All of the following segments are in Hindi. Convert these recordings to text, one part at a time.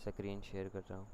स्क्रीन शेयर कर रहा हूँ।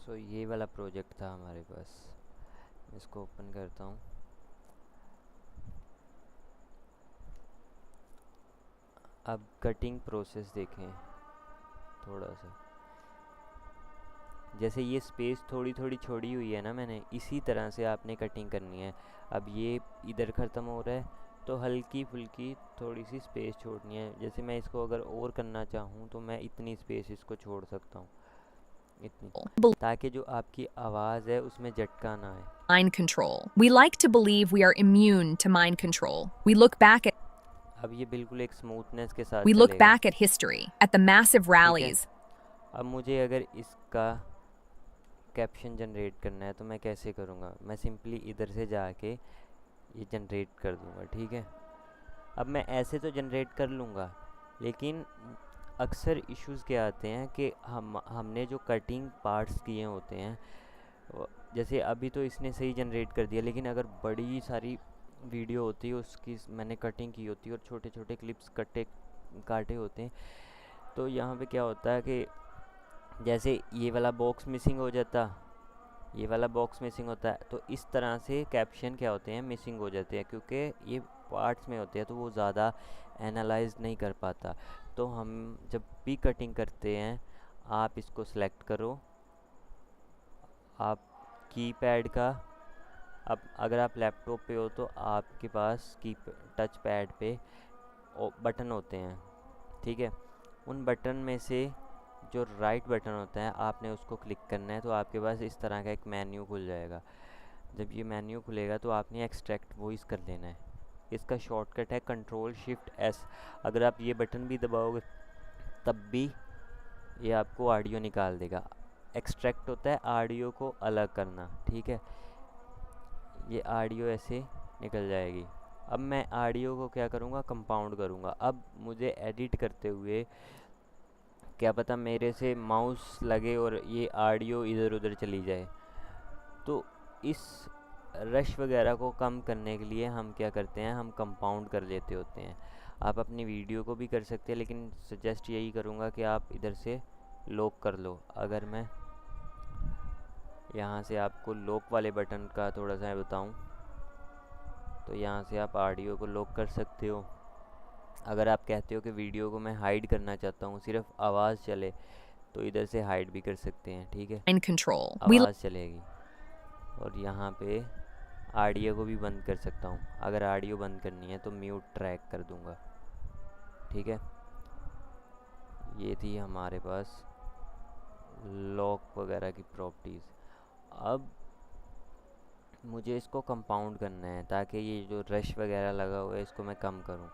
ये वाला प्रोजेक्ट था हमारे पास। इसको ओपन करता हूँ। अब कटिंग प्रोसेस देखें थोड़ा सा। जैसे ये स्पेस थोड़ी थोड़ी छोड़ी हुई है ना मैंने, इसी तरह से आपने कटिंग करनी है। अब ये इधर ख़त्म हो रहा है तो हल्की फुल्की थोड़ी सी स्पेस छोड़नी है। जैसे मैं इसको अगर और करना चाहूँ तो मैं इतनी स्पेस इसको छोड़ सकता हूँ, इतनी, ताकि जो आपकी आवाज़ है उसमें झटका ना आए। Mind control. We like to believe we are immune to mind control. We look back अब ये बिल्कुल एक स्मूथनेस के साथ look चलेगा। back at history, at the massive ठीक है। rallies. अब मुझे अगर इसका कैप्शन जनरेट करना है तो मैं कैसे करूँगा? मैं सिंपली इधर से जाके ये जनरेट कर दूँगा। ठीक है। अब मैं ऐसे तो जनरेट कर लूँगा, लेकिन अक्सर इश्यूज़ क्या आते हैं कि हमने जो कटिंग पार्ट्स किए होते हैं, जैसे अभी तो इसने सही जनरेट कर दिया, लेकिन अगर बड़ी सारी वीडियो होती है उसकी मैंने कटिंग की होती है और छोटे छोटे क्लिप्स काटे होते हैं, तो यहाँ पे क्या होता है कि जैसे ये वाला बॉक्स मिसिंग हो जाता, ये वाला बॉक्स मिसिंग होता है, तो इस तरह से कैप्शन क्या होते हैं, मिसिंग हो जाते हैं, क्योंकि ये पार्ट्स में होते हैं तो वो ज़्यादा एनालाइज नहीं कर पाता। तो हम जब भी कटिंग करते हैं, आप इसको सेलेक्ट करो, आप कीपैड का, अब अगर आप लैपटॉप पे हो तो आपके पास की टच पैड पे बटन होते हैं। ठीक है। उन बटन में से जो राइट बटन होता है आपने उसको क्लिक करना है, तो आपके पास इस तरह का एक मेन्यू खुल जाएगा। जब ये मेन्यू खुलेगा तो आपने एक्सट्रैक्ट वॉइस कर लेना है। इसका शॉर्टकट है Ctrl+Shift+S। अगर आप ये बटन भी दबाओगे तब भी ये आपको ऑडियो निकाल देगा। एक्सट्रैक्ट होता है ऑडियो को अलग करना। ठीक है। ये ऑडियो ऐसे निकल जाएगी। अब मैं ऑडियो को क्या करूँगा, कंपाउंड करूँगा। अब मुझे एडिट करते हुए क्या पता मेरे से माउस लगे और ये ऑडियो इधर उधर चली जाए, तो इस रश वगैरह को कम करने के लिए हम क्या करते हैं, हम कंपाउंड कर लेते होते हैं। आप अपनी वीडियो को भी कर सकते हैं, लेकिन सजेस्ट यही करूँगा कि आप इधर से लॉक कर लो। अगर मैं यहाँ से आपको लॉक वाले बटन का थोड़ा सा बताऊँ, तो यहाँ से आप ऑडियो को लॉक कर सकते हो। अगर आप कहते हो कि वीडियो को मैं हाइड करना चाहता हूँ, सिर्फ आवाज़ चले, तो इधर से हाइड भी कर सकते हैं। ठीक है। Mind control. आवाज़ चलेगी। और यहाँ पे ऑडियो को भी बंद कर सकता हूँ। अगर ऑडियो बंद करनी है तो म्यूट ट्रैक कर दूँगा। ठीक है। ये थी हमारे पास लॉक वगैरह की प्रॉपर्टीज़। अब मुझे इसको कंपाउंड करना है ताकि ये जो रश वगैरह लगा हुआ है इसको मैं कम करूँ।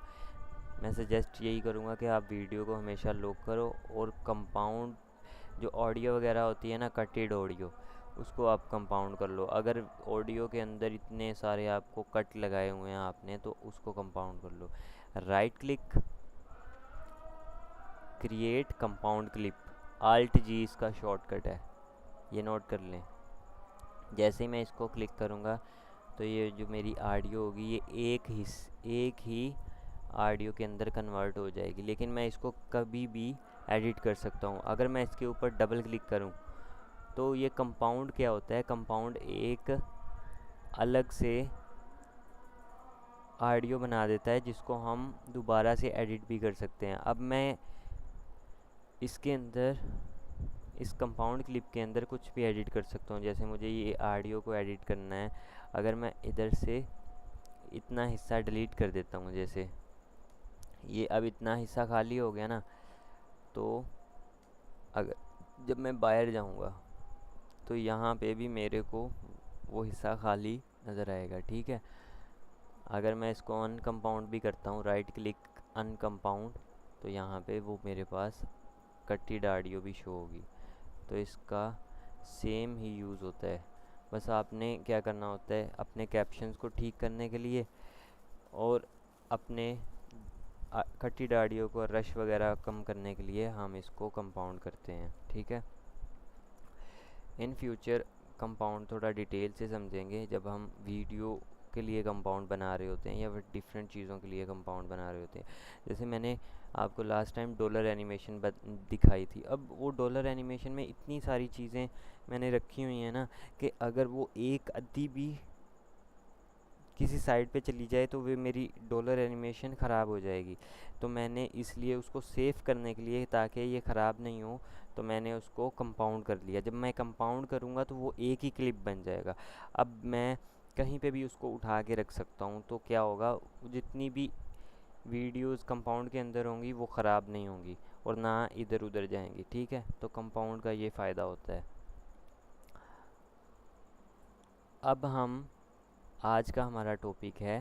मैं सजेस्ट यही करूँगा कि आप वीडियो को हमेशा लॉक करो और कंपाउंड जो ऑडियो वगैरह होती है ना, कटेड ऑडियो, उसको आप कंपाउंड कर लो। अगर ऑडियो के अंदर इतने सारे आपको कट लगाए हुए हैं आपने, तो उसको कंपाउंड कर लो। Right click, create compound clip, Alt+G इसका शॉर्टकट है, ये नोट कर लें। जैसे ही मैं इसको क्लिक करूँगा तो ये जो मेरी ऑडियो होगी ये एक ही ऑडियो के अंदर कन्वर्ट हो जाएगी, लेकिन मैं इसको कभी भी एडिट कर सकता हूँ। अगर मैं इसके ऊपर डबल क्लिक करूँ तो ये कंपाउंड क्या होता है, कंपाउंड एक अलग से ऑडियो बना देता है जिसको हम दोबारा से एडिट भी कर सकते हैं। अब मैं इसके अंदर, इस कंपाउंड क्लिप के अंदर कुछ भी एडिट कर सकता हूँ। जैसे मुझे ये ऑडियो को एडिट करना है, अगर मैं इधर से इतना हिस्सा डिलीट कर देता हूँ, जैसे ये अब इतना हिस्सा खाली हो गया ना, तो अगर जब मैं बाहर जाऊँगा तो यहाँ पे भी मेरे को वो हिस्सा खाली नज़र आएगा। ठीक है। अगर मैं इसको अनकम्पाउंड भी करता हूँ, राइट क्लिक अनकम्पाउंड, तो यहाँ पे वो मेरे पास कटेड ऑडियो भी शो होगी। तो इसका सेम ही यूज़ होता है। बस आपने क्या करना होता है, अपने कैप्शंस को ठीक करने के लिए और अपने कटेड ऑडियो को रश वगैरह कम करने के लिए हम इसको कंपाउंड करते हैं, ठीक है। इन फ्यूचर कंपाउंड थोड़ा डिटेल से समझेंगे जब हम वीडियो के लिए कंपाउंड बना रहे होते हैं या फिर डिफरेंट चीज़ों के लिए कंपाउंड बना रहे होते हैं। जैसे मैंने आपको लास्ट टाइम डॉलर एनिमेशन दिखाई थी। अब वो डॉलर एनिमेशन में इतनी सारी चीज़ें मैंने रखी हुई हैं ना कि अगर वो एक अद्धी भी किसी साइड पे चली जाए तो वे मेरी डॉलर एनिमेशन ख़राब हो जाएगी। तो मैंने इसलिए उसको सेव करने के लिए, ताकि ये ख़राब नहीं हो, तो मैंने उसको कंपाउंड कर लिया। जब मैं कंपाउंड करूँगा तो वो एक ही क्लिप बन जाएगा। अब मैं कहीं पे भी उसको उठा के रख सकता हूँ, तो क्या होगा, जितनी भी वीडियोस कंपाउंड के अंदर होंगी वो ख़राब नहीं होंगी और ना इधर उधर जाएंगी, ठीक है। तो कंपाउंड का ये फ़ायदा होता है। अब हम आज का हमारा टॉपिक है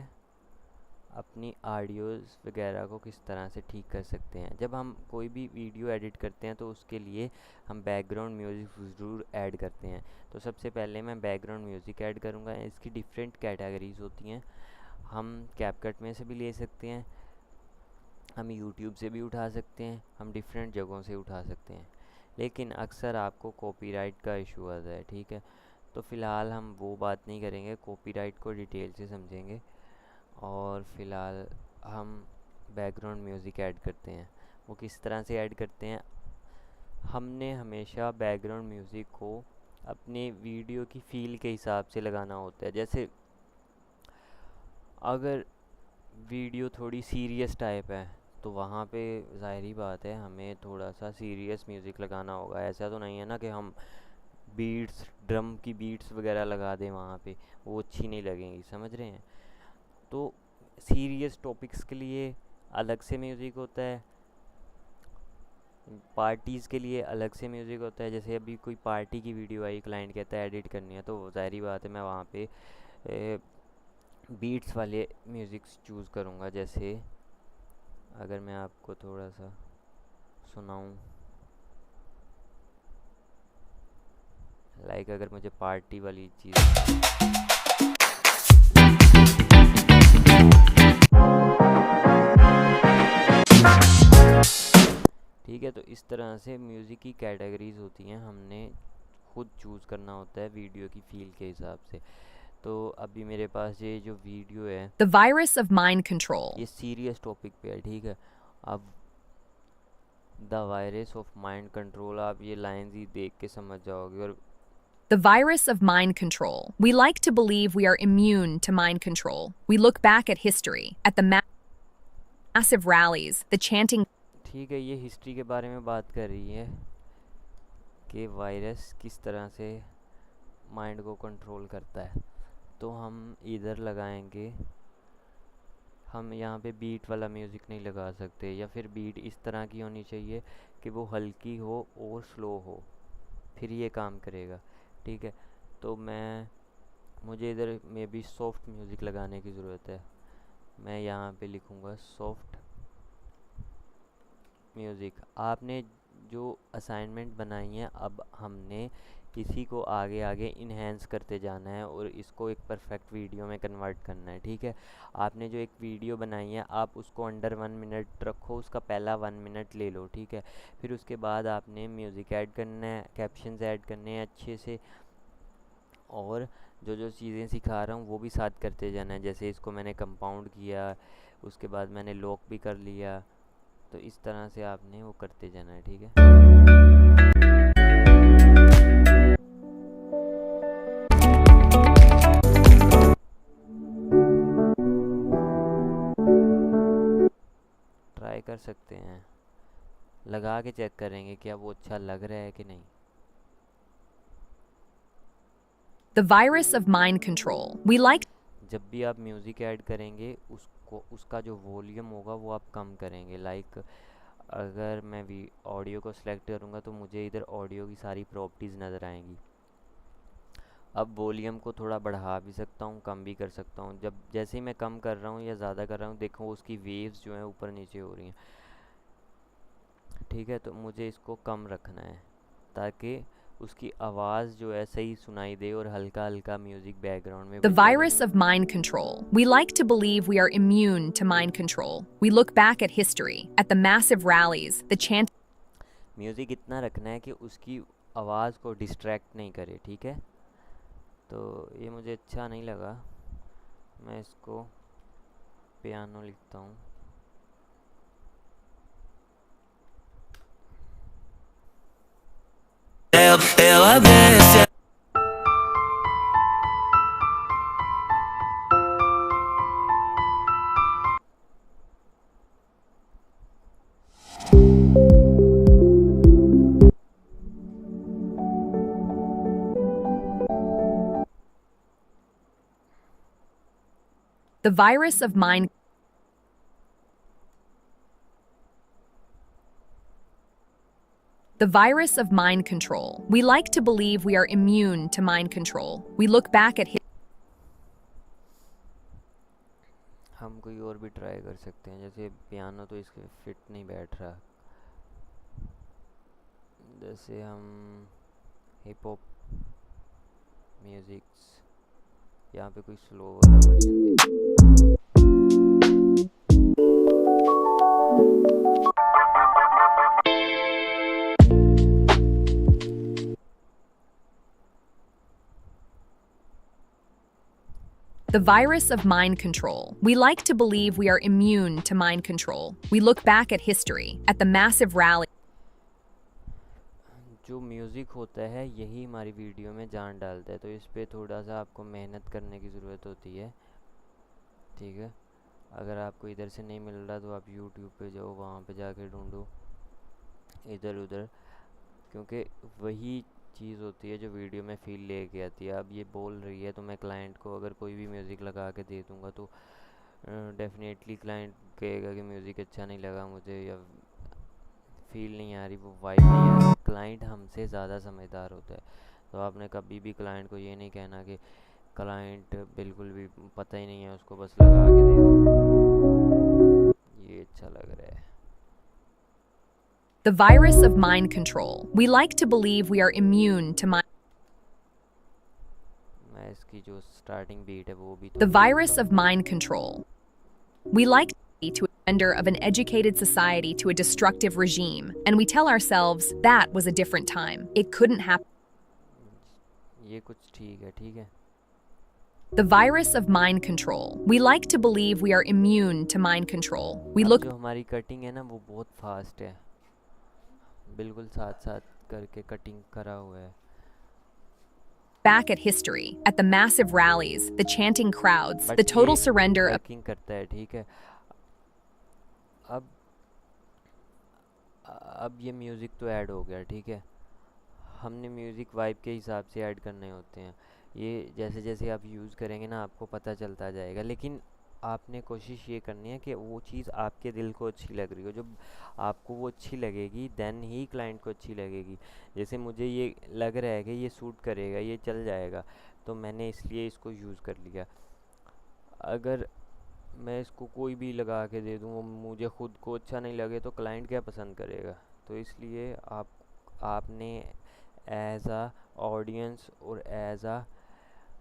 अपनी ऑडियोज़ वगैरह को किस तरह से ठीक कर सकते हैं। जब हम कोई भी वीडियो एडिट करते हैं तो उसके लिए हम बैकग्राउंड म्यूज़िक ज़रूर ऐड करते हैं। तो सबसे पहले मैं बैकग्राउंड म्यूज़िक ऐड करूँगा। इसकी डिफरेंट कैटेगरीज होती हैं। हम कैपकट में से भी ले सकते हैं, हम यूट्यूब से भी उठा सकते हैं, हम डिफरेंट जगहों से उठा सकते हैं, लेकिन अक्सर आपको कॉपीराइट का इशू आता है, ठीक है। तो फ़िलहाल हम वो बात नहीं करेंगे, कॉपीराइट को डिटेल से समझेंगे। और फ़िलहाल हम बैकग्राउंड म्यूज़िक ऐड करते हैं। वो किस तरह से ऐड करते हैं, हमने हमेशा बैकग्राउंड म्यूज़िक को अपने वीडियो की फ़ील के हिसाब से लगाना होता है। जैसे अगर वीडियो थोड़ी सीरियस टाइप है तो वहाँ पे ज़ाहिरी बात है हमें थोड़ा सा सीरियस म्यूज़िक लगाना होगा। ऐसा तो नहीं है ना कि हम बीट्स, ड्रम की बीट्स वगैरह लगा दें वहाँ पे, वो अच्छी नहीं लगेंगी, समझ रहे हैं। तो सीरियस टॉपिक्स के लिए अलग से म्यूज़िक होता है, पार्टीज़ के लिए अलग से म्यूज़िक होता है। जैसे अभी कोई पार्टी की वीडियो आई, क्लाइंट कहता है एडिट करनी है, तो ज़ाहिरी बात है मैं वहाँ पे बीट्स वाले म्यूज़िक चूज़ करूँगा। जैसे अगर मैं आपको थोड़ा सा सुनाऊँ, लाइक अगर मुझे पार्टी वाली चीज़, ठीक है। तो इस तरह से म्यूज़िक की कैटेगरीज होती हैं, हमने खुद चूज़ करना होता है वीडियो की फ़ील के हिसाब से। तो अभी मेरे पास ये जो वीडियो है The virus of mind control. ये सीरियस टॉपिक पे है, ठीक है। अब the virus of mind control, आप ये लाइंस ही देख के समझ जाओगे। और The virus of mind control. We like to believe we are immune to mind control. We look back at history, at the massive rallies, the chanting. ठीक है, ये हिस्ट्री के बारे में बात कर रही है कि वायरस किस तरह से माइंड को कंट्रोल करता है। तो हम इधर लगाएंगे, हम यहाँ पे बीट वाला म्यूज़िक नहीं लगा सकते, या फिर बीट इस तरह की होनी चाहिए कि वो हल्की हो और स्लो हो, फिर ये काम करेगा, ठीक है। तो मुझे इधर में भी सॉफ्ट म्यूज़िक लगाने की ज़रूरत है। मैं यहाँ पे लिखूँगा सॉफ्ट म्यूज़िक। आपने जो असाइनमेंट बनाई है, अब हमने इसी को आगे आगे इन्हेंस करते जाना है और इसको एक परफेक्ट वीडियो में कन्वर्ट करना है, ठीक है। आपने जो एक वीडियो बनाई है, आप उसको अंडर 1 मिनट रखो, उसका पहला 1 मिनट ले लो, ठीक है। फिर उसके बाद आपने म्यूज़िक ऐड करना है, कैप्शंस ऐड करने हैं अच्छे से, और जो जो चीज़ें सिखा रहा हूँ वो भी साथ करते जाना है। जैसे इसको मैंने कंपाउंड किया, उसके बाद मैंने लॉक भी कर लिया, तो इस तरह से आपने वो करते जाना है, ठीक है। ट्राई कर सकते हैं, लगा के चेक करेंगे क्या वो अच्छा लग रहा है कि नहीं। The virus of mind control. We like. जब भी आप म्यूज़िक ऐड करेंगे उसको, उसका जो वॉल्यूम होगा वो आप कम करेंगे। लाइक अगर मैं ऑडियो को सिलेक्ट करूँगा तो मुझे इधर ऑडियो की सारी प्रॉपर्टीज़ नज़र आएंगी, अब वॉल्यूम को थोड़ा बढ़ा भी सकता हूँ, कम भी कर सकता हूँ। जब जैसे ही मैं कम कर रहा हूँ या ज़्यादा कर रहा हूँ, देखो उसकी वेव्स जो हैं ऊपर नीचे हो रही हैं। ठीक है, तो मुझे इसको कम रखना है ताकि उसकी आवाज़ जो है सही सुनाई दे और हल्का हल्का म्यूज़िक बैकग्राउंड में The बजता virus रहे। of mind control. We like to believe we are immune to mind control. We look back at history, at the massive rallies, the chant. Music इतना रखना है कि उसकी आवाज़ को डिस्ट्रैक्ट नहीं करे। ठीक है, तो ये मुझे अच्छा नहीं लगा, मैं इसको पियानो लिखता हूँ। Ela desce. The virus of mind. The virus of mind control. We like to believe we are immune to mind control. We look back at हम कोई और भी ट्राई कर सकते हैं, जैसे पियानो तो इसके फिट नहीं बैठ रहा। जैसे हम हिप हॉप म्यूजिक्स, यहाँ पे कोई स्लो वाला वर्जन देख। the virus of mind control. We like to believe we are immune to mind control. We look back at history, at the massive rally. जो म्यूज़िक होता है यही हमारी वीडियो में जान डालता है, तो इस पे थोड़ा सा आपको मेहनत करने की ज़रूरत होती है। ठीक है, अगर आपको इधर से नहीं मिल रहा तो आप यूट्यूब पे जाओ, वहाँ पे जाके ढूंढो इधर उधर, क्योंकि वही चीज़ होती है जो वीडियो में फील लेके आती है। अब ये बोल रही है तो मैं क्लाइंट को अगर कोई भी म्यूज़िक लगा के दे दूँगा तो डेफिनेटली क्लाइंट कहेगा कि म्यूज़िक अच्छा नहीं लगा मुझे, या फील नहीं आ रही, वो वाइब नहीं आ रही। क्लाइंट हमसे ज़्यादा समझदार होता है, तो आपने कभी भी क्लाइंट को ये नहीं कहना कि क्लाइंट बिल्कुल भी पता ही नहीं है उसको, बस लगा के दे दो, ये अच्छा लग रहा है। The virus of mind control. We like to believe we are immune to mind. मैं इसकी जो स्टार्टिंग बीट है वो भी The virus of mind control. We like to render of an educated society to a destructive regime, and we tell ourselves that was a different time. It couldn't happen. ये कुछ ठीक है। ठीक है, The virus of mind control. We like to believe we are immune to mind control. We अब look जो हमारी कटिंग है ना वो बहुत फास्ट है, बिल्कुल साथ साथ करके कटिंग करा हुआ है। back at history, at the massive rallies, the chanting crowds, But the total ये surrender of वर्किंग करता है। ठीक है, अब ये म्यूज़िक तो ऐड हो गया। ठीक है, हमने म्यूज़िक वाइब के हिसाब से ऐड करने होते हैं। ये जैसे जैसे आप यूज़ करेंगे ना आपको पता चलता जाएगा, लेकिन आपने कोशिश ये करनी है कि वो चीज़ आपके दिल को अच्छी लग रही हो। जब आपको वो अच्छी लगेगी देन ही क्लाइंट को अच्छी लगेगी। जैसे मुझे ये लग रहा है कि ये सूट करेगा, ये चल जाएगा, तो मैंने इसलिए इसको यूज़ कर लिया। अगर मैं इसको कोई भी लगा के दे दूँ, वो मुझे ख़ुद को अच्छा नहीं लगे तो क्लाइंट क्या पसंद करेगा। तो इसलिए आपने एज आ ऑडियंस और एज आ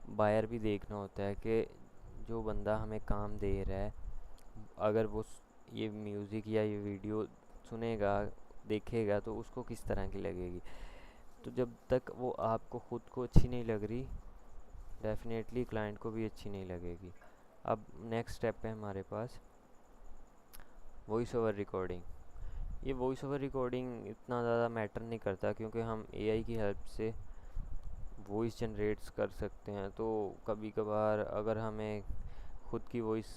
बायर भी देखना होता है कि जो बंदा हमें काम दे रहा है, अगर वो ये म्यूज़िक या ये वीडियो सुनेगा देखेगा तो उसको किस तरह की लगेगी। तो जब तक वो आपको ख़ुद को अच्छी नहीं लग रही, डेफिनेटली क्लाइंट को भी अच्छी नहीं लगेगी। अब नेक्स्ट स्टेप है हमारे पास वॉइस ओवर रिकॉर्डिंग। ये वॉइस ओवर रिकॉर्डिंग इतना ज़्यादा मैटर नहीं करता, क्योंकि हम एआई की हेल्प से वॉइस जनरेट्स कर सकते हैं। तो कभी कभार अगर हमें ख़ुद की वॉइस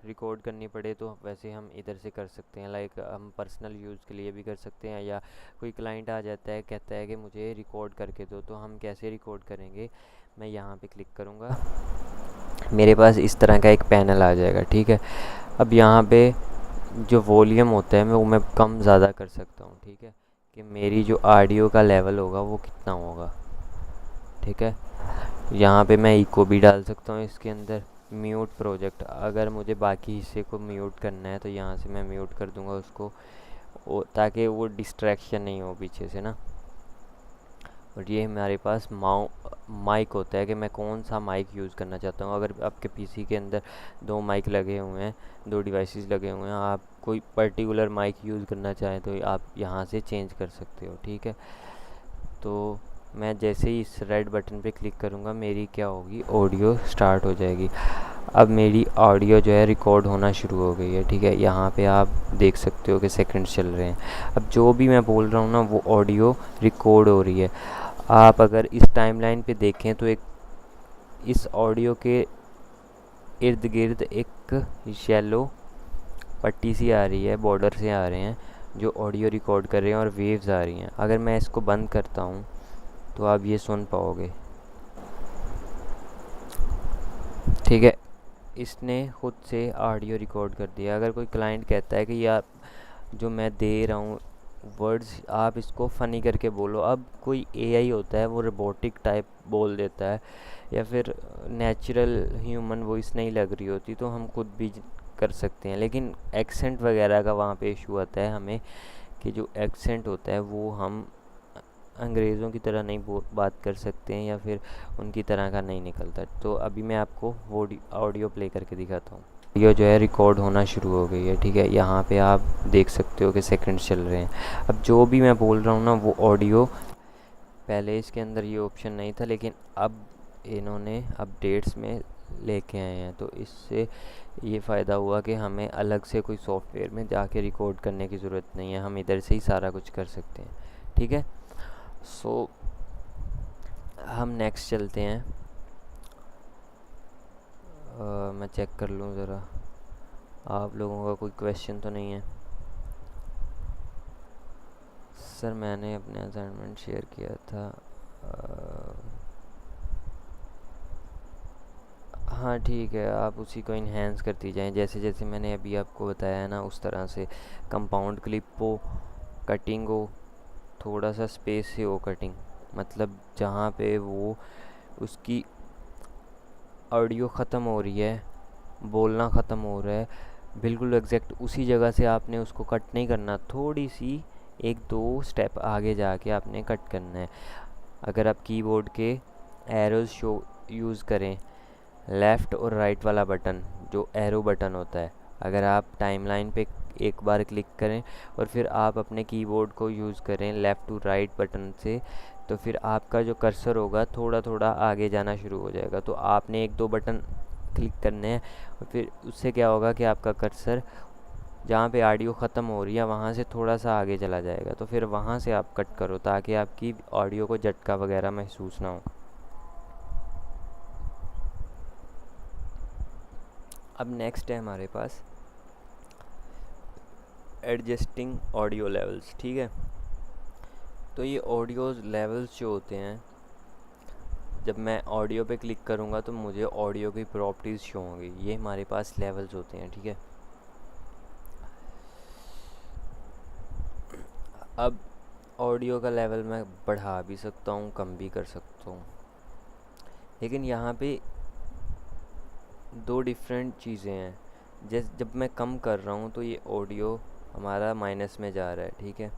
रिकॉर्ड करनी पड़े तो वैसे हम इधर से कर सकते हैं। लाइक हम पर्सनल यूज़ के लिए भी कर सकते हैं, या कोई क्लाइंट आ जाता है कहता है कि मुझे रिकॉर्ड करके दो, तो हम कैसे रिकॉर्ड करेंगे। मैं यहाँ पे क्लिक करूँगा, मेरे पास इस तरह का एक पैनल आ जाएगा। ठीक है, अब यहाँ पे जो वॉल्यूम होता है वो मैं कम ज़्यादा कर सकता हूँ। ठीक है, कि मेरी जो ऑडियो का लेवल होगा वो कितना होगा। ठीक है, यहाँ पे मैं इको भी डाल सकता हूँ इसके अंदर। म्यूट प्रोजेक्ट, अगर मुझे बाकी हिस्से को म्यूट करना है तो यहाँ से मैं म्यूट कर दूँगा उसको, ताकि वो डिस्ट्रैक्शन नहीं हो पीछे से ना। और ये हमारे पास माइक होता है कि मैं कौन सा माइक यूज़ करना चाहता हूँ। अगर आपके पीसी के अंदर 2 माइक लगे हुए हैं, 2 डिवाइसेस लगे हुए हैं, आप कोई पर्टिकुलर माइक यूज़ करना चाहें तो आप यहाँ से चेंज कर सकते हो, ठीक है। तो मैं जैसे ही इस रेड बटन पे क्लिक करूँगा मेरी क्या होगी, ऑडियो स्टार्ट हो जाएगी। अब मेरी ऑडियो जो है रिकॉर्ड होना शुरू हो गई है, ठीक है। यहाँ पे आप देख सकते हो कि सेकंड्स चल रहे हैं। अब जो भी मैं बोल रहा हूँ ना वो ऑडियो रिकॉर्ड हो रही है। आप अगर इस टाइमलाइन पे देखें तो एक इस ऑडियो के इर्द गिर्द एक येलो पट्टी सी आ रही है, बॉर्डर से आ रहे हैं जो ऑडियो रिकॉर्ड कर रहे हैं और वेव्स आ रही हैं। अगर मैं इसको बंद करता हूँ तो आप ये सुन पाओगे, ठीक है। इसने खुद से ऑडियो रिकॉर्ड कर दिया। अगर कोई क्लाइंट कहता है कि यार जो मैं दे रहा हूँ वर्ड्स आप इसको फ़नी करके बोलो, अब कोई एआई होता है वो रोबोटिक टाइप बोल देता है या फिर नेचुरल ह्यूमन वॉइस नहीं लग रही होती, तो हम खुद भी कर सकते हैं। लेकिन एक्सेंट वगैरह का वहाँ पे इशू आता है हमें, कि जो एक्सेंट होता है वो हम अंग्रेज़ों की तरह नहीं बात कर सकते हैं या फिर उनकी तरह का नहीं निकलता। तो अभी मैं आपको वो ऑडियो प्ले करके दिखाता हूँ। ऑडियो जो है रिकॉर्ड होना शुरू हो गई है, ठीक है। यहाँ पे आप देख सकते हो कि सेकंड्स चल रहे हैं। अब जो भी मैं बोल रहा हूँ ना वो ऑडियो, पहले इसके अंदर ये ऑप्शन नहीं था लेकिन अब इन्होंने अपडेट्स में लेके आए हैं, तो इससे ये फ़ायदा हुआ कि हमें अलग से कोई सॉफ्टवेयर में जाके रिकॉर्ड करने की ज़रूरत नहीं है, हम इधर से ही सारा कुछ कर सकते हैं, ठीक है। सो हम नेक्स्ट चलते हैं। मैं चेक कर लूँ ज़रा, आप लोगों का कोई क्वेश्चन तो नहीं है। सर मैंने अपने असाइनमेंट शेयर किया था। हाँ ठीक है, आप उसी को इन्हेंस करती जाएं जैसे जैसे मैंने अभी आपको बताया है ना, उस तरह से। कंपाउंड क्लिप हो, कटिंग हो, थोड़ा सा स्पेस से हो कटिंग, मतलब जहाँ पे वो उसकी ऑडियो ख़त्म हो रही है, बोलना ख़त्म हो रहा है, बिल्कुल एग्जैक्ट उसी जगह से आपने उसको कट नहीं करना, थोड़ी सी 1-2 स्टेप आगे जाके आपने कट करना है। अगर आप कीबोर्ड के एरोज़ शो यूज़ करें, लेफ़्ट और राइट वाला बटन जो एरो बटन होता है, अगर आप टाइमलाइन पे एक बार क्लिक करें और फिर आप अपने कीबोर्ड को यूज़ करें लेफ़्ट टू राइट बटन से, तो फिर आपका जो कर्सर होगा थोड़ा थोड़ा आगे जाना शुरू हो जाएगा। तो आपने 1-2 बटन क्लिक करने हैं और फिर उससे क्या होगा कि आपका कर्सर जहाँ पे ऑडियो ख़त्म हो रही है वहाँ से थोड़ा सा आगे चला जाएगा, तो फिर वहाँ से आप कट करो ताकि आपकी ऑडियो को झटका वगैरह महसूस ना हो। अब नेक्स्ट है हमारे पास एडजस्टिंग ऑडियो लेवल्स, ठीक है। तो ये ऑडियो लेवल्स जो होते हैं, जब मैं ऑडियो पे क्लिक करूँगा तो मुझे ऑडियो की प्रॉपर्टीज़ शो होंगी, ये हमारे पास लेवल्स होते हैं, ठीक है। अब ऑडियो का लेवल मैं बढ़ा भी सकता हूँ, कम भी कर सकता हूँ, लेकिन यहाँ पे 2 डिफरेंट चीज़ें हैं। जैसे जब मैं कम कर रहा हूँ तो ये ऑडियो हमारा माइनस में जा रहा है, ठीक है,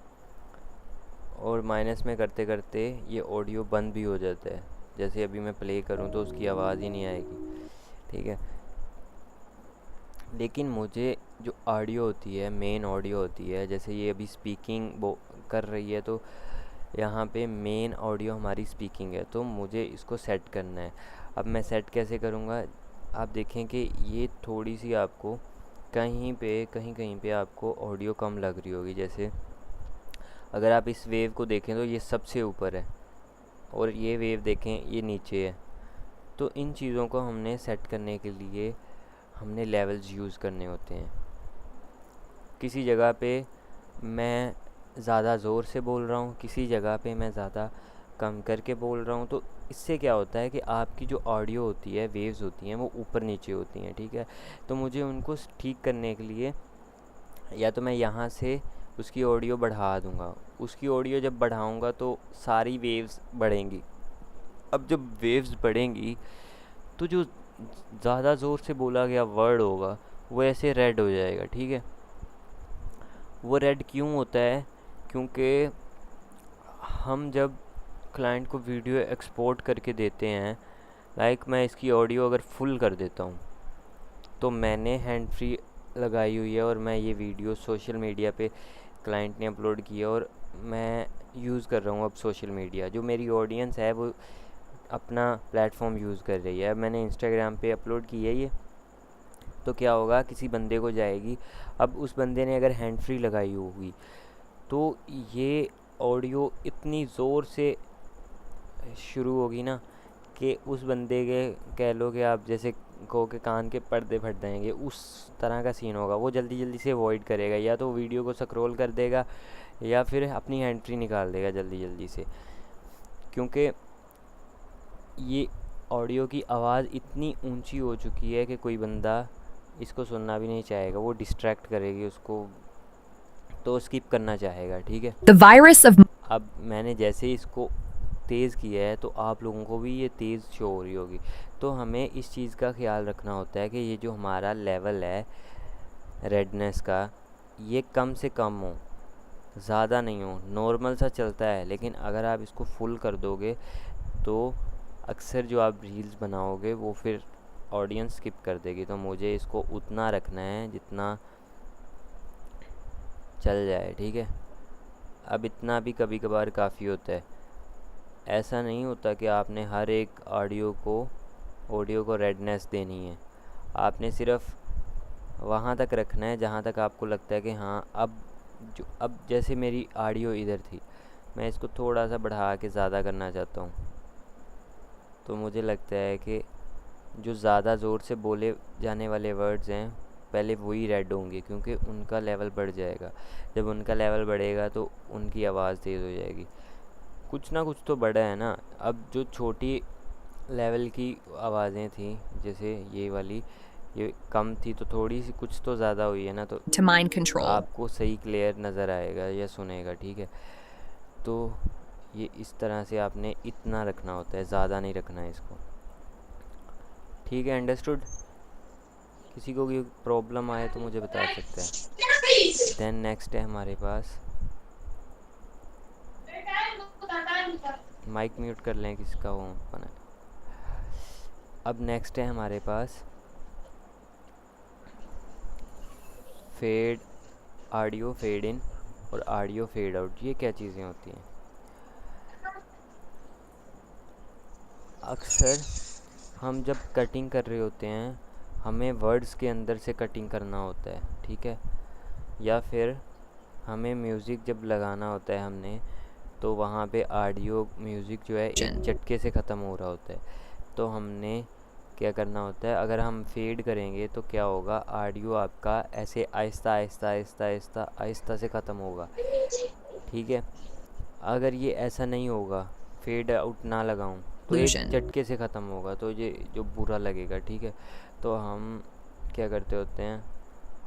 और माइनस में करते करते ये ऑडियो बंद भी हो जाता है। जैसे अभी मैं प्ले करूँ तो उसकी आवाज़ ही नहीं आएगी, ठीक है। लेकिन मुझे जो ऑडियो होती है, मेन ऑडियो होती है, जैसे ये अभी स्पीकिंग वो कर रही है तो यहाँ पे मेन ऑडियो हमारी स्पीकिंग है, तो मुझे इसको सेट करना है। अब मैं सेट कैसे करूँगा, आप देखें कि ये थोड़ी सी आपको कहीं कहीं पे आपको ऑडियो कम लग रही होगी। जैसे अगर आप इस वेव को देखें तो ये सबसे ऊपर है और ये वेव देखें ये नीचे है। तो इन चीज़ों को हमने सेट करने के लिए हमने लेवल्स यूज़ करने होते हैं। किसी जगह पे मैं ज़्यादा ज़ोर से बोल रहा हूँ, किसी जगह पे मैं ज़्यादा कम करके बोल रहा हूँ, तो इससे क्या होता है कि आपकी जो ऑडियो होती है, वेव्स होती हैं, वो ऊपर नीचे होती हैं, ठीक है। तो मुझे उनको ठीक करने के लिए या तो मैं यहाँ से उसकी ऑडियो बढ़ा दूँगा, उसकी ऑडियो जब बढ़ाऊँगा तो सारी वेव्स बढ़ेंगी, अब जब वेव्स बढ़ेंगी तो जो ज़्यादा ज़ोर से बोला गया वर्ड होगा वो ऐसे रेड हो जाएगा, ठीक है। वो रेड क्यों होता है? क्योंकि हम जब क्लाइंट को वीडियो एक्सपोर्ट करके देते हैं, लाइक मैं इसकी ऑडियो अगर फुल कर देता हूँ, तो मैंने हैंड फ्री लगाई हुई है और मैं ये वीडियो सोशल मीडिया पे क्लाइंट ने अपलोड किया और मैं यूज़ कर रहा हूँ अब सोशल मीडिया। जो मेरी ऑडियंस है वो अपना प्लेटफॉर्म यूज़ कर रही है। अब मैंने इंस्टाग्राम पे अपलोड की है ये, तो क्या होगा, किसी बंदे को जाएगी। अब उस बंदे ने अगर हैंड फ्री लगाई होगी तो ये ऑडियो इतनी ज़ोर से शुरू होगी ना कि उस बंदे के, कह लो कि आप जैसे कहो कि कान के पर्दे फट जाएंगे, उस तरह का सीन होगा। वो जल्दी जल्दी से अवॉइड करेगा, या तो वीडियो को स्क्रॉल कर देगा या फिर अपनी हैंड फ्री निकाल देगा जल्दी जल्दी से, क्योंकि ये ऑडियो की आवाज़ इतनी ऊंची हो चुकी है कि कोई बंदा इसको सुनना भी नहीं चाहेगा, वो डिस्ट्रैक्ट करेगी उसको, तो स्किप करना चाहेगा, ठीक है। The virus of अब मैंने जैसे ही इसको तेज़ किया है तो आप लोगों को भी ये तेज़ शो हो रही होगी। तो हमें इस चीज़ का ख्याल रखना होता है कि ये जो हमारा लेवल है रेडनेस का, ये कम से कम हो, ज़्यादा नहीं हो, नॉर्मल सा चलता है। लेकिन अगर आप इसको फुल कर दोगे तो अक्सर जो आप रील्स बनाओगे वो फिर ऑडियंस स्किप कर देगी। तो मुझे इसको उतना रखना है जितना चल जाए, ठीक है। अब इतना भी कभी कभार काफ़ी होता है। ऐसा नहीं होता कि आपने हर एक ऑडियो को रेडनेस देनी है। आपने सिर्फ वहाँ तक रखना है जहाँ तक आपको लगता है कि हाँ अब जैसे मेरी ऑडियो इधर थी, मैं इसको थोड़ा सा बढ़ा के ज़्यादा करना चाहता हूँ, तो मुझे लगता है कि जो ज़्यादा ज़ोर से बोले जाने वाले वर्ड्स हैं पहले वही रेड होंगे, क्योंकि उनका लेवल बढ़ जाएगा। जब उनका लेवल बढ़ेगा तो उनकी आवाज़ तेज़ हो जाएगी। कुछ ना कुछ तो बढ़ा है ना। अब जो छोटी लेवल की आवाज़ें थी, जैसे ये वाली, ये कम थी, तो थोड़ी सी कुछ तो ज़्यादा हुई है ना, तो to mind control. आपको सही क्लियर नज़र आएगा या सुनेगा, ठीक है। तो ये इस तरह से आपने इतना रखना होता है, ज़्यादा नहीं रखना है इसको, ठीक है। अंडरस्टूड? किसी को कोई प्रॉब्लम आए तो मुझे बता सकते हैं। देन नेक्स्ट है हमारे पास, माइक म्यूट कर लें किसका वो बना। अब नेक्स्ट है हमारे पास फेड, ऑडियो फेड इन और ऑडियो फेड आउट। ये क्या चीज़ें होती हैं? अक्सर हम जब कटिंग कर रहे होते हैं, हमें वर्ड्स के अंदर से कटिंग करना होता है, ठीक है। या फिर हमें म्यूज़िक जब लगाना होता है हमने, तो वहाँ पे ऑडियो म्यूज़िक जो है एक झटके से ख़त्म हो रहा होता है। तो हमने क्या करना होता है, अगर हम फेड करेंगे तो क्या होगा, ऑडियो आपका ऐसे आहिस्ता आहिस्ता आहिस्ता आहिस्ता आहिस्ता से ख़त्म होगा, ठीक है। अगर ये ऐसा नहीं होगा, फेड आउट ना लगाऊं, तो एक झटके से ख़त्म होगा, तो ये जो बुरा लगेगा, ठीक है। तो हम क्या करते होते हैं,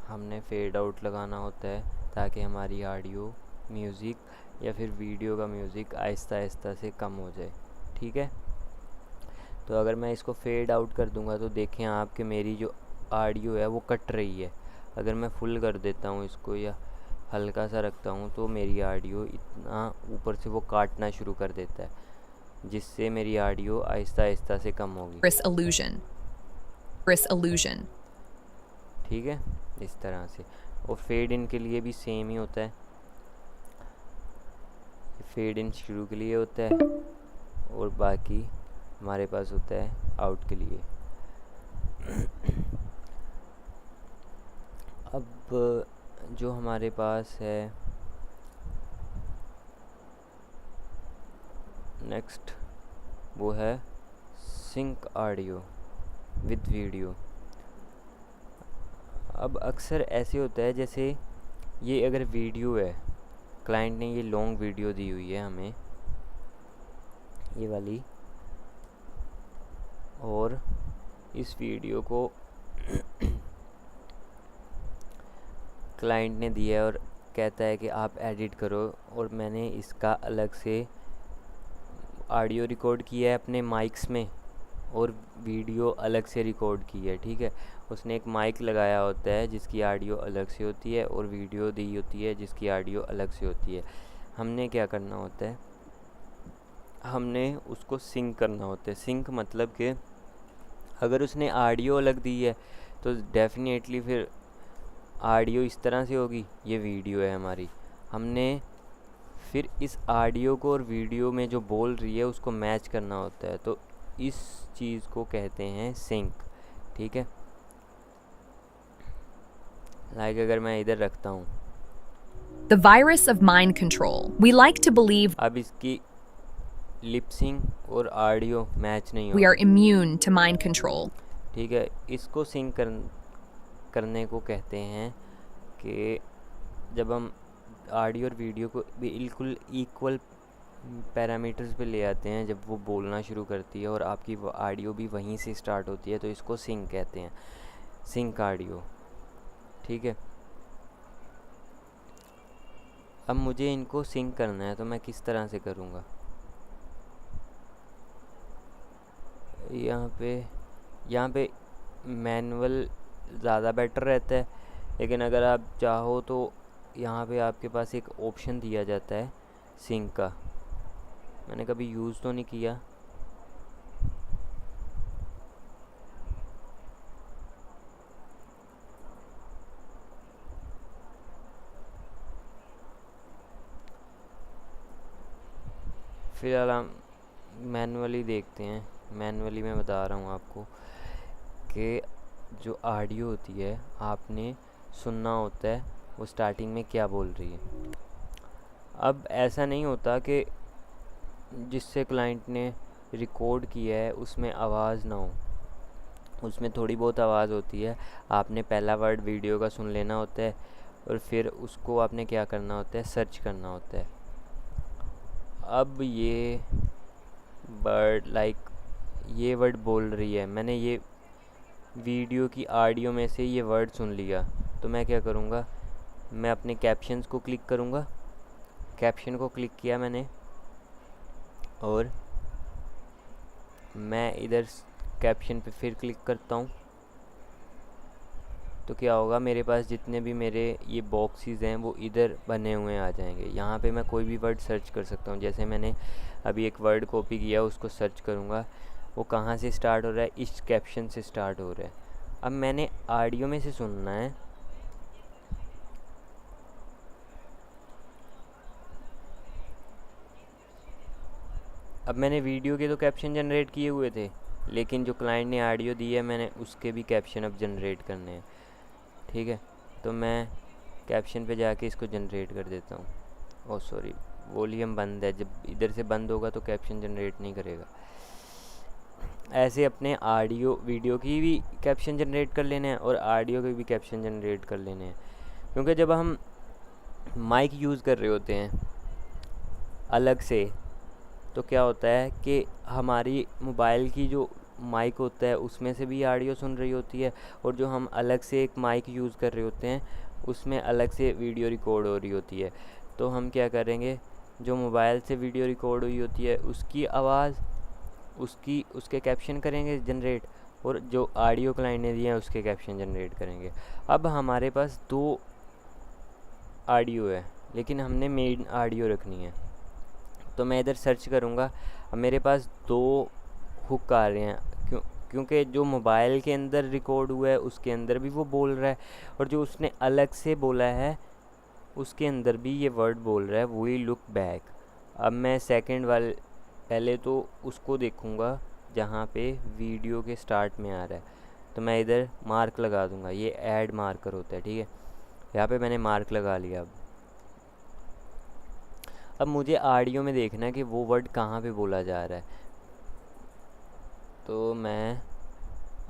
हमने फेड आउट लगाना होता है ताकि हमारी ऑडियो म्यूज़िक या फिर वीडियो का म्यूज़िक आहिस्ता आहिस्ता से कम हो जाए, ठीक है। तो अगर मैं इसको फेड आउट कर दूंगा तो देखें आप कि मेरी जो ऑडियो है वो कट रही है। अगर मैं फुल कर देता हूँ इसको या हल्का सा रखता हूँ तो मेरी ऑडियो इतना ऊपर से वो काटना शुरू कर देता है, जिससे मेरी ऑडियो आहिस्ता आहिस्ता से कम होगी। illusion. ठीक है, इस तरह से। और फेड इन के लिए भी सेम ही होता है। फेड इन शुरू के लिए होता है और बाकी हमारे पास होता है आउट के लिए। अब जो हमारे पास है नेक्स्ट, वो है सिंक ऑडियो विद वीडियो। अब अक्सर ऐसे होता है, जैसे ये अगर वीडियो है, क्लाइंट ने ये लॉन्ग वीडियो दी हुई है हमें, ये वाली, और इस वीडियो को क्लाइंट ने दिया है और कहता है कि आप एडिट करो, और मैंने इसका अलग से ऑडियो रिकॉर्ड किया है अपने माइक्स में और वीडियो अलग से रिकॉर्ड की है, ठीक है। उसने एक माइक लगाया होता है जिसकी ऑडियो अलग से होती है और वीडियो दी होती है जिसकी ऑडियो अलग से होती है। हमने क्या करना होता है, हमने उसको सिंक करना होता है। सिंक मतलब कि अगर उसने ऑडियो अलग दी है तो डेफिनेटली फिर ऑडियो इस तरह से होगी, ये वीडियो है हमारी। हमने फिर इस ऑडियो को और वीडियो में जो बोल रही है उसको मैच करना होता है, तो इस चीज़ को कहते हैं सिंक, ठीक है। लाइक अगर मैं इधर रखता हूँ, The virus of mind control. We like to believe अब इसकी लिप सिंक और ऑडियो मैच नहीं we are होगी, immune to mind control. ठीक है। इसको सिंक करने को कहते हैं कि जब हम ऑडियो और वीडियो को बिल्कुल इक्वल पैरामीटर्स पे ले आते हैं, जब वो बोलना शुरू करती है और आपकी वो ऑडियो भी वहीं से स्टार्ट होती है, तो इसको सिंक कहते हैं, सिंक ऑडियो, ठीक है। अब मुझे इनको सिंक करना है तो मैं किस तरह से करूँगा, यहाँ पे मैनुअल ज़्यादा बेटर रहता है, लेकिन अगर आप चाहो तो यहाँ पे आपके पास एक ऑप्शन दिया जाता है सिंक का। मैंने कभी यूज़ तो नहीं किया, फिलहाल हम मैनुअली देखते हैं। मैनुअली मैं बता रहा हूँ आपको कि जो ऑडियो होती है आपने सुनना होता है वो स्टार्टिंग में क्या बोल रही है। अब ऐसा नहीं होता कि जिससे क्लाइंट ने रिकॉर्ड किया है उसमें आवाज़ ना हो, उसमें थोड़ी बहुत आवाज़ होती है। आपने पहला वर्ड वीडियो का सुन लेना होता है और फिर उसको आपने क्या करना होता है, सर्च करना होता है। अब ये वर्ड ये वर्ड बोल रही है, मैंने ये वीडियो की ऑडियो में से ये वर्ड सुन लिया, तो मैं क्या करूँगा, मैं अपने कैप्शंस को क्लिक करूँगा। कैप्शन को क्लिक किया मैंने और मैं इधर कैप्शन पे फिर क्लिक करता हूँ, तो क्या होगा, मेरे पास जितने भी मेरे ये बॉक्सेस हैं वो इधर बने हुए आ जाएंगे। यहाँ पे मैं कोई भी वर्ड सर्च कर सकता हूँ। जैसे मैंने अभी एक वर्ड कॉपी किया, उसको सर्च करूँगा, वो कहाँ से स्टार्ट हो रहा है, इस कैप्शन से स्टार्ट हो रहा है। अब मैंने ऑडियो में से सुनना है, अब मैंने वीडियो के तो कैप्शन जनरेट किए हुए थे, लेकिन जो क्लाइंट ने ऑडियो दी है मैंने उसके भी कैप्शन अब जनरेट करने हैं, ठीक है। तो मैं कैप्शन पे जाके इसको जनरेट कर देता हूँ। ओह सॉरी, वॉल्यूम बंद है, जब इधर से बंद होगा तो कैप्शन जनरेट नहीं करेगा। ऐसे अपने ऑडियो वीडियो की भी कैप्शन जनरेट कर लेने हैं और ऑडियो के भी कैप्शन जनरेट कर लेने हैं, क्योंकि जब हम माइक यूज़ कर रहे होते हैं अलग से, तो क्या होता है कि हमारी मोबाइल की जो माइक होता है उसमें से भी ऑडियो सुन रही होती है, और जो हम अलग से एक माइक यूज़ कर रहे होते हैं उसमें अलग से वीडियो रिकॉर्ड हो रही होती है। तो हम क्या करेंगे, जो मोबाइल से वीडियो रिकॉर्ड हुई होती है उसकी आवाज़ उसके कैप्शन करेंगे जनरेट, और जो ऑडियो क्लाइंट ने दिए हैं उसके कैप्शन जनरेट करेंगे। अब हमारे पास 2 ऑडियो है, लेकिन हमने मेन ऑडियो रखनी है, तो मैं इधर सर्च करूँगा। अब मेरे पास 2 हुक आ रहे हैं, क्योंकि जो मोबाइल के अंदर रिकॉर्ड हुआ है उसके अंदर भी वो बोल रहा है, और जो उसने अलग से बोला है उसके अंदर भी ये वर्ड बोल रहा है, वी लुक बैक। अब मैं सेकंड वाले पहले तो उसको देखूँगा जहाँ पे वीडियो के स्टार्ट में आ रहा है, तो मैं इधर मार्क लगा दूँगा, ये ऐड मार्कर होता है, ठीक है। यहाँ पे मैंने मार्क लगा लिया। अब मुझे ऑडियो में देखना है कि वो वर्ड कहाँ पे बोला जा रहा है, तो मैं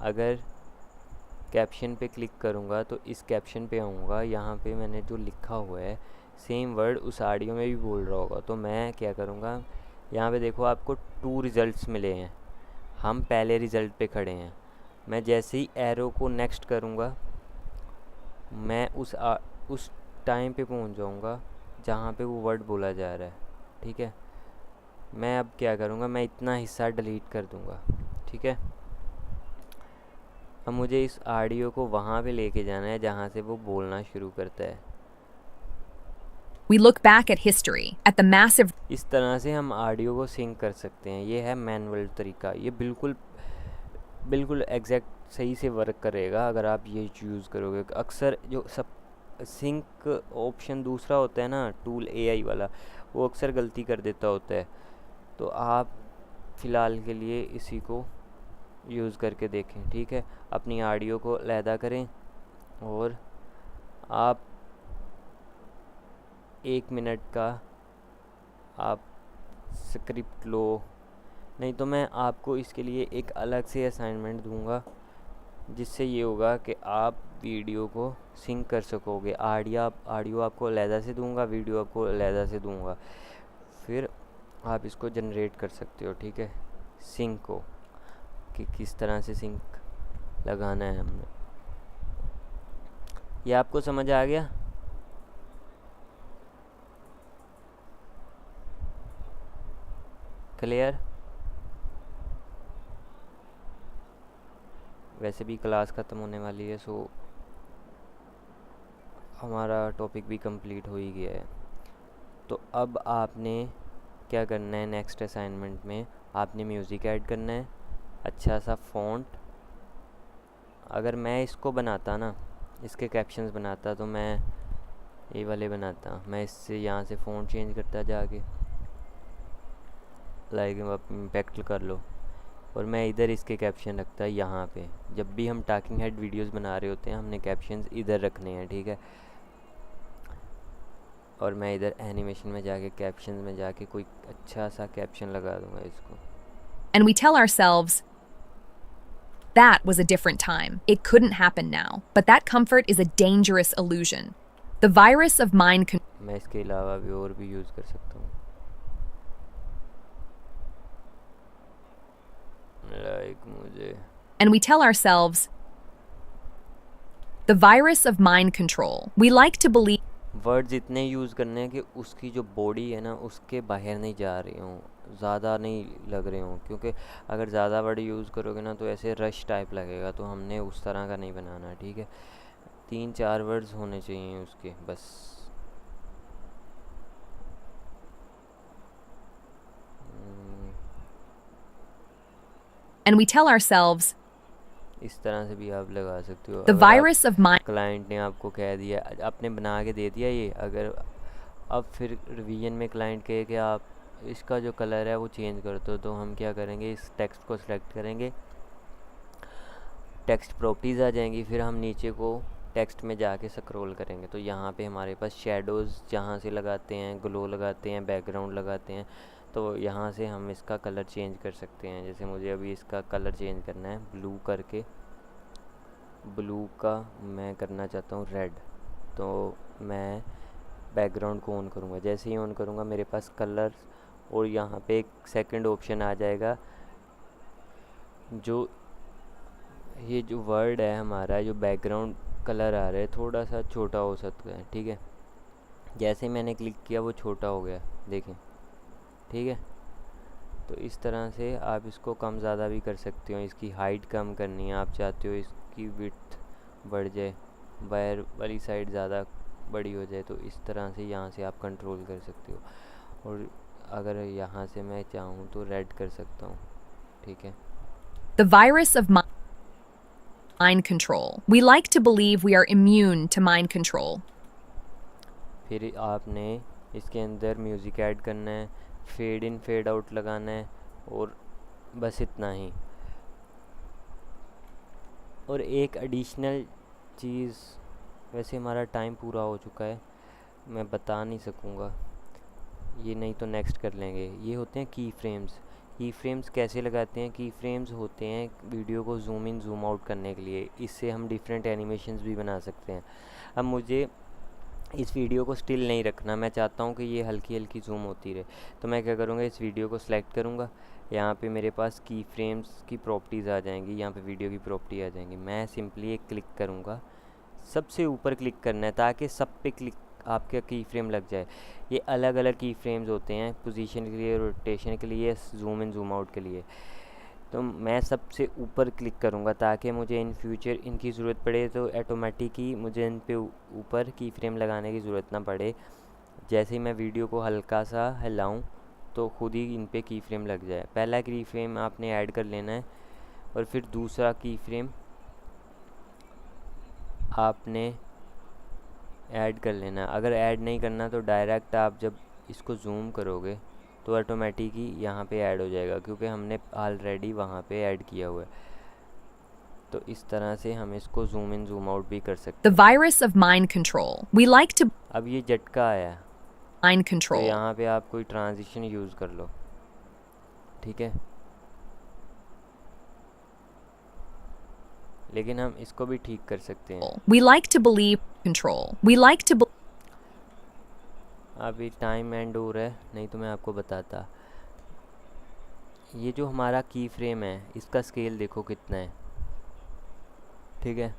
अगर कैप्शन पे क्लिक करूँगा तो इस कैप्शन पे आऊँगा, यहाँ पे मैंने जो लिखा हुआ है सेम वर्ड उस ऑडियो में भी बोल रहा होगा। तो मैं क्या करूँगा, यहाँ पे देखो आपको 2 रिज़ल्ट्स मिले हैं, हम पहले रिज़ल्ट पे खड़े हैं। मैं जैसे ही एरो को नेक्स्ट करूँगा मैं उस टाइम पे पहुँच जाऊँगा जहाँ पे वो वर्ड बोला जा रहा है, ठीक है। मैं अब क्या करूँगा, मैं इतना हिस्सा डिलीट कर दूँगा, ठीक है। अब मुझे इस ऑडियो को वहाँ पे लेके जाना है जहाँ से वो बोलना शुरू करता है। We look back at history, at the massive इस तरह से हम ऑडियो को सिंक कर सकते हैं। ये है मैनुअल तरीका, ये बिल्कुल बिल्कुल एग्जैक्ट सही से वर्क करेगा अगर आप ये यूज़ करोगे। अक्सर जो सब सिंक ऑप्शन दूसरा होता है ना, टूल एआई वाला, वो अक्सर गलती कर देता होता है। तो आप फ़िलहाल के लिए इसी को यूज़ करके देखें, ठीक है। अपनी ऑडियो को अलहदा करें और आप 1 मिनट का आप स्क्रिप्ट लो, नहीं तो मैं आपको इसके लिए एक अलग से असाइनमेंट दूंगा जिससे ये होगा कि आप वीडियो को सिंक कर सकोगे। ऑडियो आपको अलहदा से दूंगा, वीडियो आपको अलहदा से दूंगा, फिर आप इसको जनरेट कर सकते हो, ठीक है। सिंक को कि किस तरह से सिंक लगाना है हमने, ये आपको समझ आ गया? क्लियर? वैसे भी क्लास ख़त्म होने वाली है, सो हमारा टॉपिक भी कंप्लीट हो ही गया है। तो अब आपने क्या करना है, नेक्स्ट असाइनमेंट में आपने म्यूज़िक ऐड करना है, अच्छा सा फ़ॉन्ट। अगर मैं इसको बनाता ना, इसके कैप्शंस बनाता, तो मैं ये वाले बनाता, मैं इससे यहाँ से फ़ॉन्ट चेंज करता जाके, लाइक आप इम्पैक्ट कर लो, और मैं इधर इसके कैप्शन रखता यहाँ पे। जब भी हम टॉकिंग हेड वीडियोस बना रहे होते हैं हमने कैप्शंस इधर रखने हैं, ठीक है। और मैं इधर एनिमेशन में जाके कैप्शंस में जाके कोई अच्छा सा कैप्शन लगा दूंगा इसको। and we tell ourselves that was a different time. It couldn't happen now. But that comfort is a dangerous illusion. The virus of mind control. मैं इसके अलावा भी और भी यूज़ कर सकता हूँ, लाइक मुझे And we tell ourselves the virus of mind control. We like to believe words इतने यूज़ करने हैं कि उसकी जो बॉडी है ना उसके बाहर नहीं जा रही हूँ, ज़्यादा नहीं लग रहे हूँ, क्योंकि अगर ज़्यादा वर्ड यूज़ करोगे ना तो ऐसे रश टाइप लगेगा, तो हमने उस तरह का नहीं बनाना, ठीक है। 3-4 वर्ड्स होने चाहिए उसके बस। and we tell ourselves इस तरह से भी आप लगा सकते हो। the अगर virus of mind क्लाइंट ने आपको कह दिया, आपने बना के दे दिया ये, अगर अब फिर रिवीजन में क्लाइंट कहे कि आप इसका जो कलर है वो चेंज कर दो, तो हम क्या करेंगे, इस टेक्स्ट को सिलेक्ट करेंगे, टेक्स्ट प्रॉपर्टीज़ आ जाएंगी, फिर हम नीचे को टेक्स्ट में जाके स्क्रॉल करेंगे, तो यहाँ पे हमारे पास शेडोज़ जहाँ से लगाते हैं, ग्लो लगाते हैं, बैकग्राउंड लगाते हैं, तो यहाँ से हम इसका कलर चेंज कर सकते हैं। जैसे मुझे अभी इसका कलर चेंज करना है, ब्लू करके, ब्लू का मैं करना चाहता हूँ रेड, तो मैं बैकग्राउंड को ऑन करूँगा। जैसे ही ऑन करूँगा मेरे पास कलर, और यहाँ पे एक सेकंड ऑप्शन आ जाएगा, जो ये जो वर्ड है हमारा, जो बैकग्राउंड कलर आ रहा है थोड़ा सा छोटा हो सकता है, ठीक है। जैसे मैंने क्लिक किया वो छोटा हो गया, देखें, ठीक है। तो इस तरह से आप इसको कम ज़्यादा भी कर सकते हो। इसकी हाइट कम करनी है, आप चाहते हो इसकी विड्थ बढ़ जाए, बाहर वाली साइड ज़्यादा बड़ी हो जाए, तो इस तरह से यहाँ से आप कंट्रोल कर सकते हो। और अगर यहाँ से मैं चाहूँ तो रेड कर सकता हूँ, ठीक है। the virus of mind control. We like to believe we are immune to mind control. फिर आपने इसके अंदर म्यूज़िक ऐड करना है, फेड इन फेड आउट लगाना है, और बस इतना ही। और एक एडिशनल चीज़, वैसे हमारा टाइम पूरा हो चुका है, मैं बता नहीं सकूँगा ये, नहीं तो नेक्स्ट कर लेंगे। ये होते हैं की फ्रेम्स। की फ्रेम्स कैसे लगाते हैं? की फ्रेम्स होते हैं वीडियो को जूम इन जूम आउट करने के लिए, इससे हम डिफरेंट एनिमेशंस भी बना सकते हैं। अब मुझे इस वीडियो को स्टिल नहीं रखना, मैं चाहता हूँ कि ये हल्की हल्की जूम होती रहे, तो मैं क्या करूँगा, इस वीडियो को सिलेक्ट करूँगा, यहाँ पे मेरे पास की फ्रेम्स की प्रॉपर्टीज़ आ जाएंगी, यहाँ पे वीडियो की प्रॉपर्टी आ जाएंगी। मैं सिंपली एक क्लिक करूँगा, सबसे ऊपर क्लिक करना है ताकि सब पे क्लिक आपका की फ्रेम लग जाए। ये अलग अलग की फ्रेम्स होते हैं, पोजीशन के लिए, रोटेशन के लिए, जूम इन जूम आउट के लिए। तो मैं सबसे ऊपर क्लिक करूँगा ताकि मुझे इन फ्यूचर इनकी ज़रूरत पड़े तो ऑटोमेटिक ही मुझे इन पे ऊपर की फ्रेम लगाने की ज़रूरत ना पड़े। जैसे ही मैं वीडियो को हल्का सा हिलाऊं तो खुद ही इन पे की फ्रेम लग जाए। पहला की फ्रेम आपने ऐड कर लेना है और फिर दूसरा की फ्रेम आपने ऐड कर लेना। अगर ऐड नहीं करना तो डायरेक्ट आप जब इसको जूम करोगे तो ऑटोमेटिक ही यहाँ पे ऐड हो जाएगा, क्योंकि हमने ऑलरेडी वहाँ पे ऐड किया हुआ है। तो इस तरह से हम इसको जूम इन जूम आउट भी कर सकते The हैं। virus of mind control. We like to अब ये झटका आया, mind तो control. यहाँ पे आप कोई ट्रांजिशन यूज़ कर लो, ठीक है। लेकिन हम इसको भी ठीक कर सकते हैं। We like to believe control. We like to अभी टाइम एंड हो रहा है, नहीं तो मैं आपको बताता। ये जो हमारा की फ्रेम है इसका स्केल देखो कितना है, ठीक है,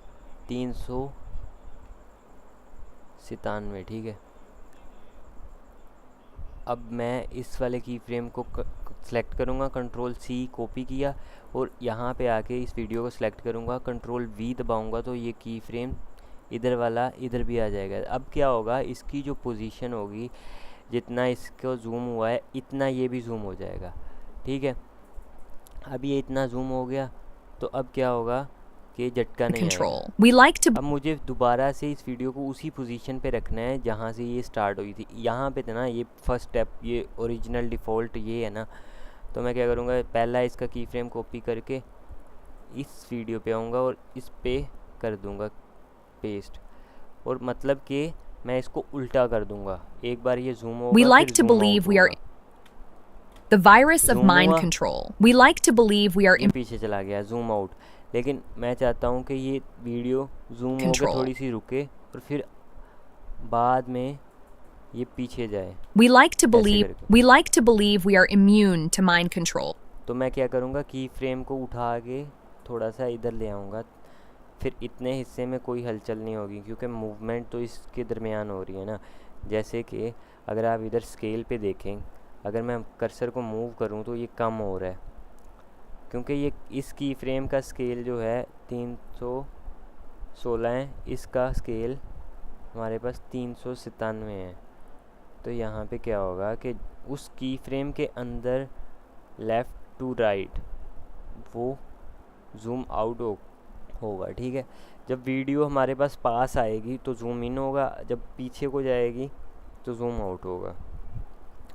397, ठीक है। अब मैं इस वाले की फ्रेम को सेलेक्ट करूँगा, कंट्रोल सी कॉपी किया और यहाँ पे आके इस वीडियो को सिलेक्ट करूँगा, कंट्रोल वी दबाऊँगा तो ये की फ्रेम इधर वाला इधर भी आ जाएगा। अब क्या होगा, इसकी जो पोजीशन होगी, जितना इसको जूम हुआ है इतना ये भी जूम हो जाएगा, ठीक है। अब ये इतना जूम हो गया तो अब क्या होगा कि झटका नहीं आएगा। control. We like to अब मुझे दोबारा से इस वीडियो को उसी पोजीशन पे रखना है जहाँ से ये स्टार्ट हुई थी। यहाँ पे था ना ये फर्स्ट स्टेप, ये ओरिजिनल डिफ़ॉल्ट ये है ना। तो मैं क्या करूँगा, पहला इसका की फ्रेम कॉपी करके इस वीडियो पे आऊँगा और इस पे कर दूँगा पेस्ट, और मतलब कि मैं इसको उल्टा कर दूँगा। एक बार ये जूम होगा, We like फिर to zoom believe out we are होगा। the virus of Zoom mind हुआ। control. We like to believe we are ये पीछे चला गया जूम आउट, लेकिन मैं चाहता हूँ कि ये वीडियो जूम होकर Control. थोड़ी सी रुके और फिर बाद में ये पीछे जाए। we like to ऐसे believe करके। we like to believe we are immune to mind control. तो मैं क्या करूँगा, की फ्रेम को उठा के थोड़ा सा इधर ले आऊँगा, फिर इतने हिस्से में कोई हलचल नहीं होगी क्योंकि मूवमेंट तो इसके दरमियान हो रही है ना। जैसे कि अगर आप इधर स्केल पे देखें, अगर मैं कर्सर को मूव करूँ तो ये कम हो रहा है, क्योंकि ये इस की फ्रेम का स्केल जो है 316 है, इसका स्केल हमारे पास 397 है। तो यहाँ पे क्या होगा कि उस की फ्रेम के अंदर लेफ़्ट टू राइट वो जूम आउट होगा, ठीक है। जब वीडियो हमारे पास आएगी तो जूम इन होगा, जब पीछे को जाएगी तो जूम आउट होगा।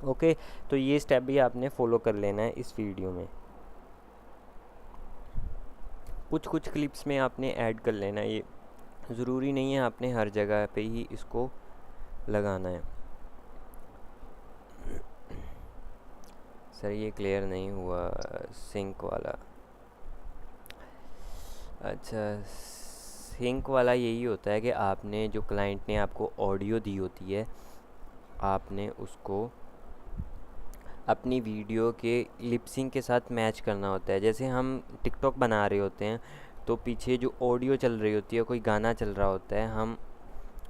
ओके, तो ये स्टेप भी आपने फॉलो कर लेना है इस वीडियो में। कुछ क्लिप्स में आपने ऐड कर लेना है, ये ज़रूरी नहीं है आपने हर जगह पे ही इसको लगाना है। सर ये क्लियर नहीं हुआ सिंक वाला। अच्छा, सिंक वाला यही होता है कि आपने जो क्लाइंट ने आपको ऑडियो दी होती है, आपने उसको अपनी वीडियो के लिपसिंग के साथ मैच करना होता है। जैसे हम टिकटॉक बना रहे होते हैं तो पीछे जो ऑडियो चल रही होती है, कोई गाना चल रहा होता है, हम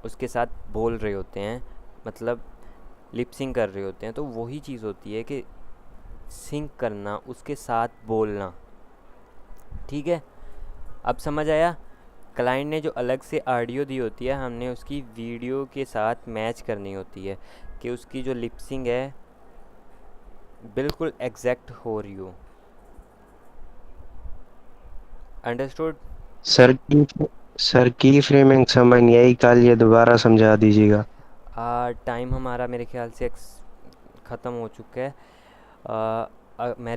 उसके साथ बोल रहे होते हैं, मतलब लिपसिंग कर रहे होते हैं। तो वही चीज़ होती है कि सिंक करना, उसके साथ बोलना, ठीक है। अब समझ आया? क्लाइंट ने जो अलग से ऑडियो दी होती है, हमने उसकी वीडियो के साथ मैच करनी होती है कि उसकी जो लिपसिंग है बिल्कुल एग्जैक्ट हो रही हो। अंडरस्टूड? सर की फ्रेमिंग समझ नहीं आई, कल ये दोबारा समझा दीजिएगा। टाइम हमारा मेरे ख्याल से ख़त्म हो चुका है। मैं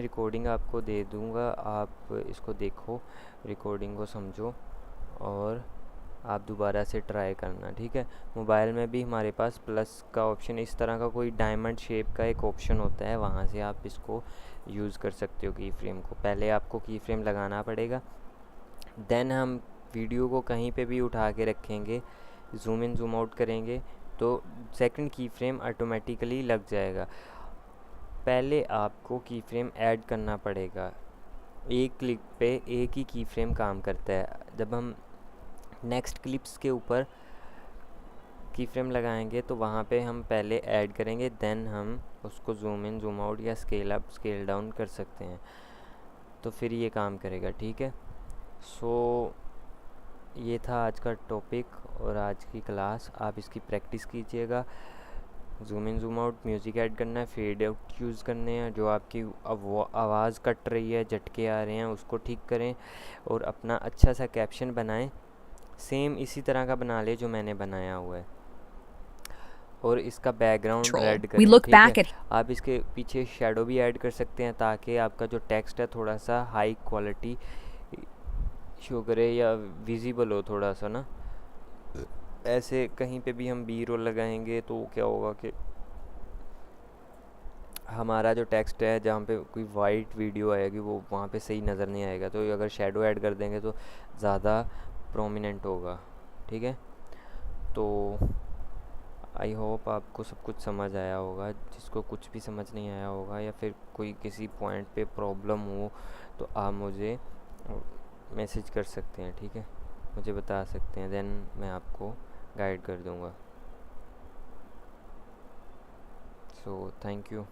रिकॉर्डिंग आपको दे दूँगा, आप इसको देखो, रिकॉर्डिंग को समझो और आप दोबारा से ट्राई करना, ठीक है। मोबाइल में भी हमारे पास प्लस का ऑप्शन, इस तरह का कोई डायमंड शेप का एक ऑप्शन होता है, वहाँ से आप इसको यूज़ कर सकते हो की फ्रेम को। पहले आपको की फ्रेम लगाना पड़ेगा, देन हम वीडियो को कहीं पे भी उठा के रखेंगे, जूम इन जूम आउट करेंगे तो सेकंड की फ्रेम ऑटोमेटिकली लग जाएगा। पहले आपको की फ्रेम ऐड करना पड़ेगा, एक क्लिप पे एक ही की फ्रेम काम करता है। जब हम नेक्स्ट क्लिप्स के ऊपर की फ्रेम लगाएंगे तो वहाँ पे हम पहले ऐड करेंगे, देन हम उसको जूम इन जूम आउट या स्केल अप स्केल डाउन कर सकते हैं, तो फिर ये काम करेगा। ठीक है, सो ये था आज का टॉपिक और आज की क्लास। आप इसकी प्रैक्टिस कीजिएगा। Zoom in zoom out, music add करना है, फेड आउट यूज़ करने हैं, जो आपकी आवाज़ कट रही है, झटके आ रहे हैं, उसको ठीक करें और अपना अच्छा सा कैप्शन बनाएं। सेम इसी तरह का बना ले जो मैंने बनाया हुआ है, और इसका बैकग्राउंड Control. रेड We करें। look ठीक है, back at आप इसके पीछे शेडो भी ऐड कर सकते हैं ताकि आपका जो टेक्स्ट है थोड़ा सा हाई क्वालिटी शो करे या विजिबल हो थोड़ा सा ना। ऐसे कहीं पे भी हम बी रोल लगाएंगे तो क्या होगा कि हमारा जो टेक्स्ट है जहाँ पे कोई वाइट वीडियो आएगी वो वहाँ पे सही नज़र नहीं आएगा, तो अगर शेडो ऐड कर देंगे तो ज़्यादा प्रोमिनेंट होगा। ठीक है, तो आई होप आपको सब कुछ समझ आया होगा। जिसको कुछ भी समझ नहीं आया होगा या फिर कोई किसी पॉइंट पे प्रॉब्लम हो तो आप मुझे मैसेज कर सकते हैं। ठीक है, मुझे बता सकते हैं, देन मैं आपको गाइड कर दूँगा। So thank you.